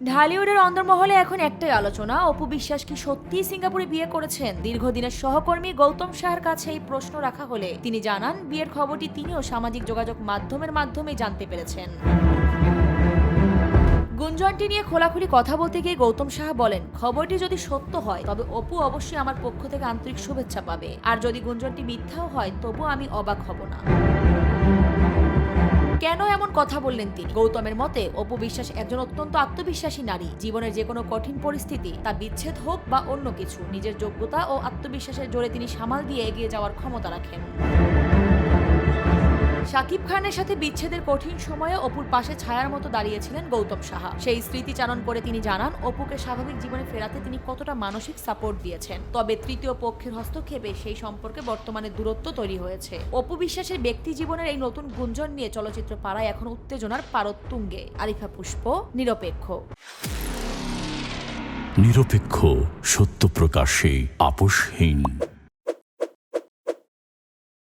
ঢালিউডের অন্দরমহলে এখন একটাই আলোচনা, অপু বিশ্বাস কি সত্যিই সিঙ্গাপুরে বিয়ে করেছেন? দীর্ঘদিনের সহকর্মী গৌতম সাহার কাছে এই প্রশ্ন রাখা হলে তিনি জানান, বিয়ের খবরটি তিনিও সামাজিক যোগাযোগ মাধ্যমেই জানতে পেরেছেন। গুঞ্জনটি নিয়ে খোলাখুলি কথা বলতে গিয়ে গৌতম সাহা বলেন, খবরটি যদি সত্য হয় তবে অপু অবশ্যই আমার পক্ষ থেকে আন্তরিক শুভেচ্ছা পাবে, আর যদি গুঞ্জনটি মিথ্যাও হয় তবুও আমি অবাক হব না। কেন এমন কথা বললেন তিনি? গৌতমের মতে, অপু বিশ্বাস একজন অত্যন্ত আত্মবিশ্বাসী নারী। জীবনের যে কোনো কঠিন পরিস্থিতি, তা বিচ্ছেদ হোক বা অন্য কিছু, নিজের যোগ্যতা ও আত্মবিশ্বাসের জোরে তিনি সামাল দিয়ে এগিয়ে যাওয়ার ক্ষমতা রাখেন। শাকিব খানের সাথে বিচ্ছেদের কঠিন সময়ে অপুর পাশে ছায়ার মতো দাঁড়িয়েছিলেন গৌতম সাহা। সেই স্মৃতিচারণ করে তিনি জানান, অপুকে স্বাভাবিক জীবনে ফেরাতে তিনি কতটা মানসিক সাপোর্ট দিয়েছেন। তবে তৃতীয় পক্ষের হস্তক্ষেপে সেই সম্পর্কে বর্তমানে দূরত্ব তৈরি হয়েছে। অপু বিশ্বাসের ব্যক্তি জীবনের এই নতুন গুঞ্জন নিয়ে চলচ্চিত্র পাড়ায় এখন উত্তেজনার পারদ তুঙ্গে। আরিফা পুষ্প, নিরপেক্ষ। নিরপেক্ষ, সত্য প্রকাশে আপোষহীন।